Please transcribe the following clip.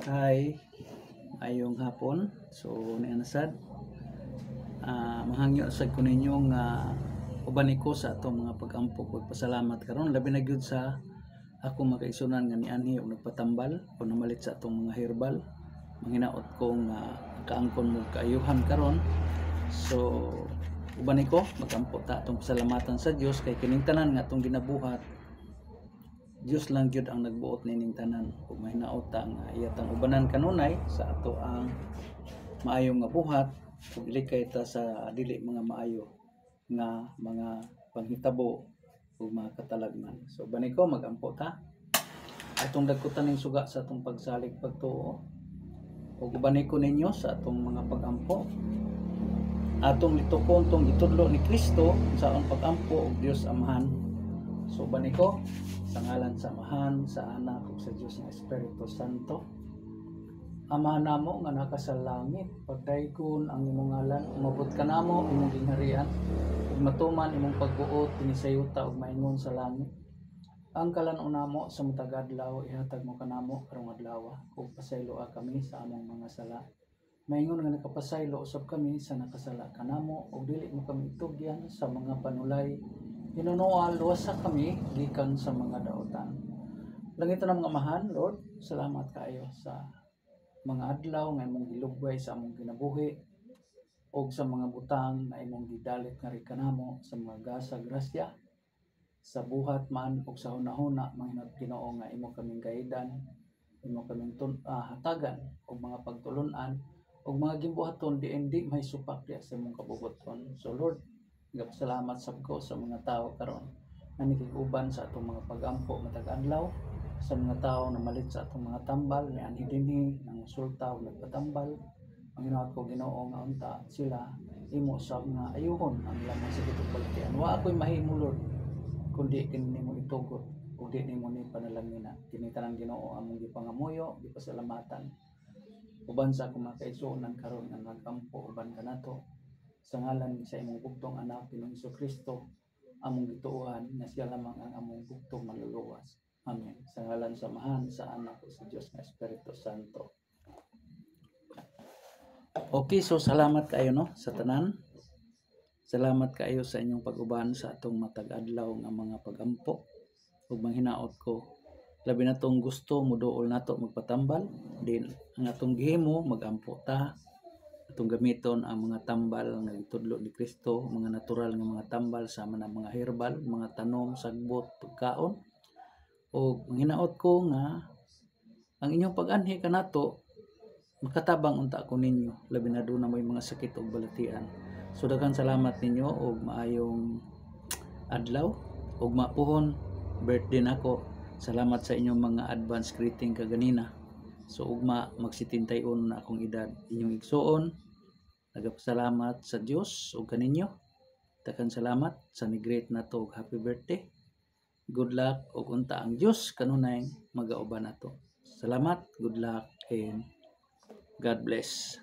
Hi, ayong hapon. So, nianasad. Mahangyo sad ko ninyo nga uban ko sa atong mga pag-ampok ug pasalamat karon labi na gyud sa ako makaisunan nga nianhi og nagpatambal o namalit sa atong mga herbal. Manghinaot ko nga kaangkon mo kaayuhan karon. So, uban ko magampo ta atong pasalamatan sa Dios kay kining tanan nga atong ginabuhat. Dios lang gyud ang nagbuot nining tanan ug mahinaot ta nga iyatang ubanan kanunay sa ato ang maayo nga buhat ug ilikay ta sa dili mga maayo nga mga panghitabo ug mga katalagman. So baniko magampo ta atong dagkutan ning suga sa atong pagsalig pagtuo ug ubaniko ninyo sa atong mga pagampo atong litukon tong itudlo ni Kristo sa ang pagampo og Dios Amahan. So baniko sa ngalan sa Amahan, sa Anak ug sa Dios nga Espiritu Santo. Ama namo nga naka sa langit, pagdaykon ang imong ngalan, umabot ka namo imong gingharian, ug matuman imong pagbuot kini sa yuta ug maingon sa langit. Ang kalan-on namo sa matag adlaw ihatag mo kanamo karong adlaw, ug pasayloa kami sa among mga sala. Maingon nga nakapasaylo usab kami sa nakasala kanamo, ug dili mo kami itugyan sa mga panulay. Hinunoa luwasa kami gikan sa mga daotan. Langitan ang mga amahan, Lord, salamat kaayo sa mga adlaw nga imong gilugway sa among kinabuhi og sa mga butang na imong gidalit nga kanamo sa mga gasa grasya sa buhat man og sa hunahuna manginot Ginoo nga imo kaming gaidan, imo kaming hatagan og mga pagtulon-an og mga gimbuhaton di may supak diya sa imong kabubuton. So Lord, salamat sab ko sa mga tao karon nga nakig-uban sa atong mga pagampo matag adlaw, sa mga tao na malit sa atong mga tambal ni anhi dinhi nang sulta ug nagpatambal. Ang hinaot ko Ginoo nga unta sila imo sab nga ayuhon ang lamang sa kitong balatian. Wa ako'y mahimo Lord kundi kini nimo itugot ug di nimo ni panalangina. Kini tanang Ginoo among gipangamuyo, gipasalamatan. Uban sa akong mga kaigsuonan karon nga nagampo uban kanato sa ngalan sa imong bugtong anak Ginoong Kristo among gituohan nga siya lamang ang among bugtong maluluwas. Amen. Sa ngalan sa Amahan, sa Anak ug sa Dios nga Espiritu Santo. Okay, so salamat kayo no sa tanan. Salamat kayo sa inyong pag-uban sa atong matag adlaw nga mga pagampo ug manghinaot ko labi na tong gusto mo duol nato magpatambal din ang atong gihimo magampo ta atong gamiton ang mga tambal nga itudlo ni Kristo, mga natural nga mga tambal sama na mga herbal, mga tanom, sagbot, pagkaon. O hinaot ko nga ang inyong pag-anhi kanato makatabang unta ko ninyo labi na do na may mga sakit og balatian. So daghang salamat ninyo og maayong adlaw og mapuhon birthday nako. Salamat sa inyong mga advance greeting kaganina. So ugma magsitintay-on na akong edad inyong igsuon. Nagapasalamat sa Dios ug kaninyo. Daghang salamat sa ni-greet nato og happy birthday. Good luck ug unta ang Dios kanunay magauban nato. Salamat, good luck and God bless.